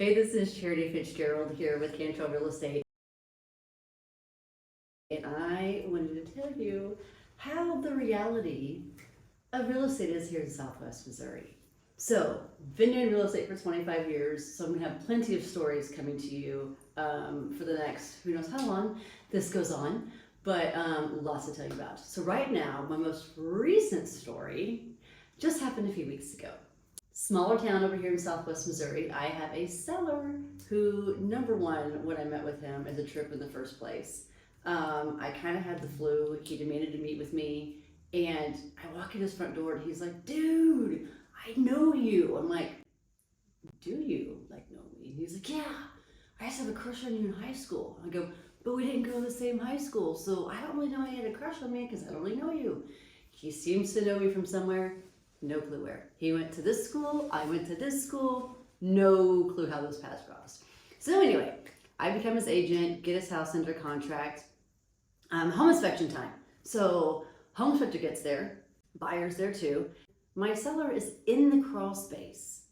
Hey, this is Charity Fitzgerald here with Cantrell Real Estate. And I wanted to tell you how the reality of real estate is here in Southwest Missouri. So, been doing real estate for 25 years, so I'm gonna have plenty of stories coming to you for the next, who knows how long this goes on, but lots to tell you about. So right now, my most recent story just happened a few weeks ago. Smaller town over here in Southwest Missouri, I have a seller who, number one, when I met with him as a trip in the first place, I kind of had the flu. He demanded to meet with me, and I walk in his front door, and he's like, "Dude, I know you." I'm like, "Do you like know me?" And he's like, "Yeah, I used to have a crush on you in high school." I go, "But we didn't go to the same high school, so I don't really know he had a crush on me because I don't really know you." He seems to know me from somewhere. No clue where. He went to this school, I went to this school, no clue how those paths crossed. So anyway, I become his agent, get his house under contract. Home inspection time. So home inspector gets there, buyer's there too. My seller is in the crawl space,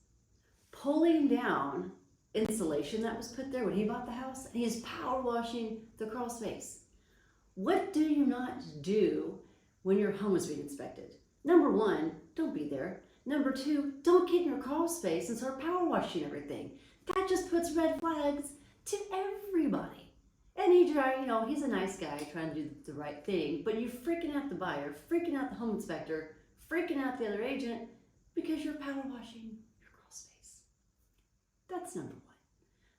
pulling down insulation that was put there when he bought the house, and he's power washing the crawl space. What do you not do when your home is being inspected? Number one, don't be there. Number two, don't get in your crawl space and start power washing everything. That just puts red flags to everybody. And he's a nice guy trying to do the right thing, but you're freaking out the buyer, freaking out the home inspector, freaking out the other agent because you're power washing your crawl space. That's number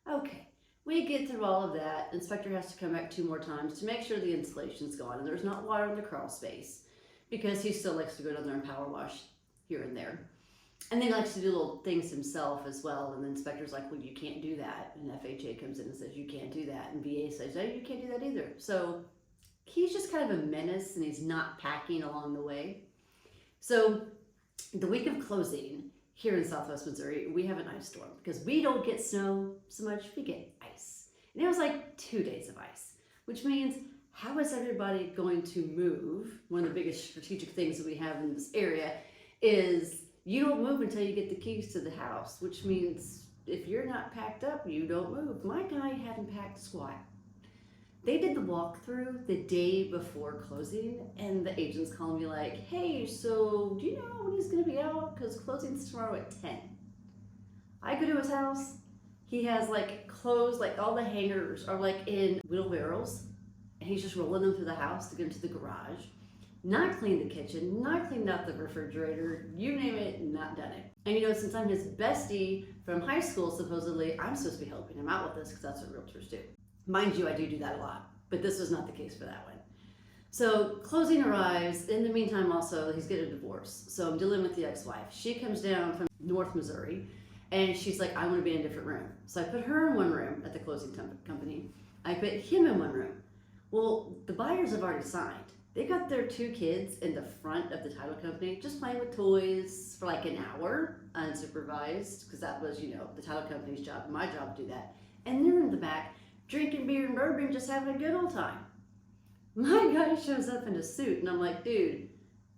one. Okay, we get through all of that. Inspector has to come back 2 more times to make sure the insulation's gone and there's not water in the crawl space, because he still likes to go down there and power wash here and there. And then he likes to do little things himself as well. And the inspector's like, "Well, you can't do that." And FHA comes in and says, "You can't do that." And VA says, "No, you can't do that either." So he's just kind of a menace, and he's not packing along the way. So the week of closing here in Southwest Missouri, we have an ice storm because we don't get snow so much, we get ice. And it was like 2 days of ice, which means, how is everybody going to move? One of the biggest strategic things that we have in this area is you don't move until you get the keys to the house, which means if you're not packed up, you don't move. My guy hadn't packed squat. They did the walkthrough the day before closing, and the agent's calling me like, "Hey, so do you know when he's gonna be out? Because closing's tomorrow at 10. I go to his house, he has like clothes, like all the hangers are like in wheelbarrows, and he's just rolling them through the house to get into the garage. Not cleaned the kitchen, not cleaned out the refrigerator, you name it, not done it. And since I'm his bestie from high school, supposedly, I'm supposed to be helping him out with this because that's what realtors do. Mind you, I do that a lot, but this was not the case for that one. So closing arrives. In the meantime, also, he's getting a divorce. So I'm dealing with the ex-wife. She comes down from North Missouri, and she's like, "I want to be in a different room." So I put her in one room at the closing company. I put him in one room. Well, the buyers have already signed. They got their 2 kids in the front of the title company just playing with toys for like an hour, unsupervised, because that was, the title company's job and my job to do that. And they're in the back drinking beer and bourbon, just having a good old time. My guy shows up in a suit, and I'm like, "Dude,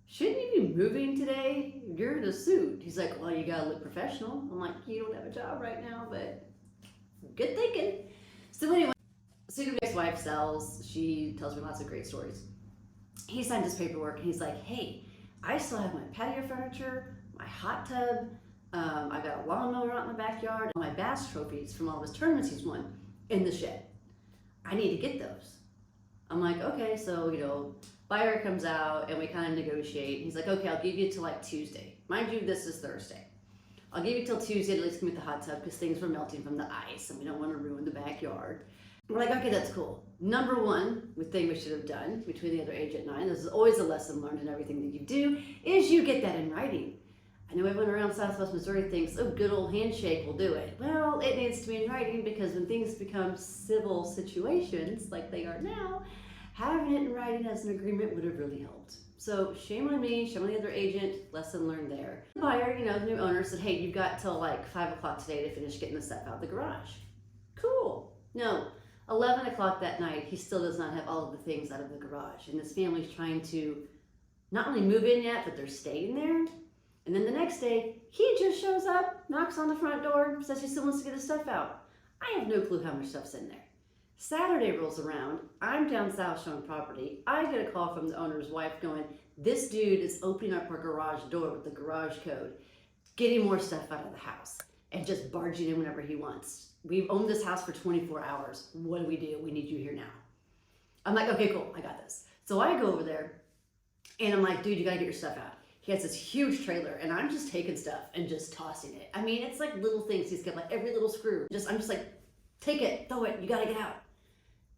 shouldn't you be moving today? You're in a suit." He's like, "Well, you gotta look professional." I'm like, "You don't have a job right now, but good thinking." So anyway, soon as wife sells, she tells me lots of great stories. He signed his paperwork, and he's like, "Hey, I still have my patio furniture, my hot tub, I got a lawnmower out in the backyard, and my bass trophies from all of his tournaments he's won in the shed. I need to get those." I'm like, "Okay." So, buyer comes out, and we kind of negotiate. He's like, "Okay, I'll give you till like Tuesday." Mind you, this is Thursday. "I'll give you till Tuesday to at least come with the hot tub because things were melting from the ice, and we don't want to ruin the backyard." We're like, "Okay, that's cool." Number one thing we should have done between the other agent and I, and this is always a lesson learned in everything that you do, is you get that in writing. I know everyone around Southwest Missouri thinks, "Oh, good old handshake will do it." Well, it needs to be in writing, because when things become civil situations like they are now, having it in writing as an agreement would have really helped. So shame on me, shame on the other agent, lesson learned there. The buyer, the new owner said, "Hey, you've got till like 5 o'clock today to finish getting the stuff out of the garage." Cool. No, 11 o'clock that night, he still does not have all of the things out of the garage. And his family's trying to not only move in yet, but they're staying there. And then the next day, he just shows up, knocks on the front door, says he still wants to get his stuff out. I have no clue how much stuff's in there. Saturday rolls around, I'm down south showing property. I get a call from the owner's wife going, this dude is opening up our garage door with the garage code, getting more stuff out of the house, and just barging in whenever he wants. We've owned this house for 24 hours. What do? We need you here now. I'm like, okay, cool, I got this. So I go over there, and I'm like, dude, you gotta get your stuff out. He has this huge trailer, and I'm just taking stuff and just tossing it. I mean, it's like little things. He's got like every little screw. I'm just like, take it, throw it, you gotta get out.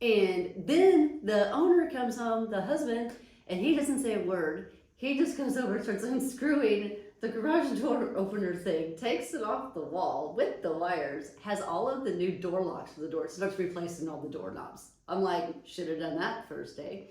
And then the owner comes home, the husband, and he doesn't say a word. He just goes over and starts unscrewing the garage door opener thing, takes it off the wall with the wires, has all of the new door locks for the door, starts replacing all the doorknobs. I'm like, should have done that first day.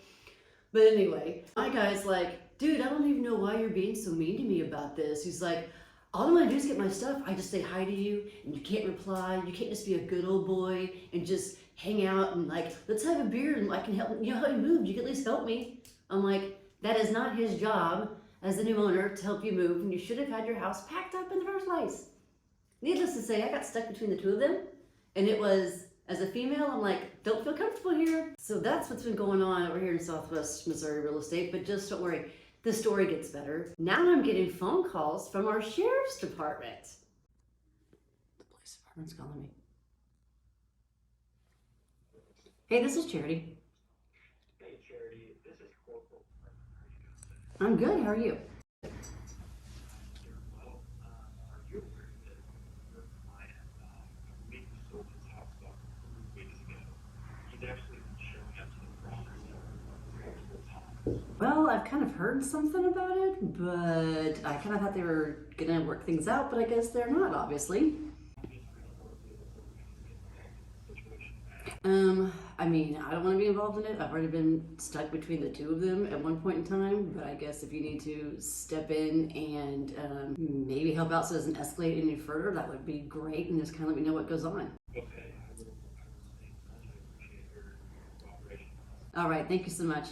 But anyway, my guy's like, dude, I don't even know why you're being so mean to me about this. He's like, all I want to do is get my stuff. I just say hi to you and you can't reply. You can't just be a good old boy and just hang out and like, let's have a beer and I can help you. Know how you moved. You can at least help me. I'm like, that is not his job as the new owner to help you move, and you should have had your house packed up in the first place. Needless to say, I got stuck between the two of them, and it was, as a female, I'm like, don't feel comfortable here. So that's what's been going on over here in Southwest Missouri real estate, but just don't worry, the story gets better. Now I'm getting phone calls from our sheriff's department. The police department's calling me. Hey, this is Charity. Hey, Charity, this is Corporal. I'm good, how are you? Well, are you aware that your client, we sold his house off 3 weeks ago? He's actually been showing up to the property multiple times. Well, I've kind of heard something about it, but I kind of thought they were gonna work things out, but I guess they're not, obviously. I mean, I don't want to be involved in it. I've already been stuck between the two of them at one point in time, but I guess if you need to step in and maybe help out so it doesn't escalate any further, that would be great, and just kind of let me know what goes on. Okay, I will stay in touch. I appreciate your cooperation. All right, thank you so much.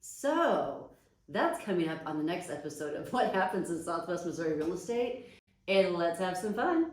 So, that's coming up on the next episode of What Happens in Southwest Missouri Real Estate, and let's have some fun.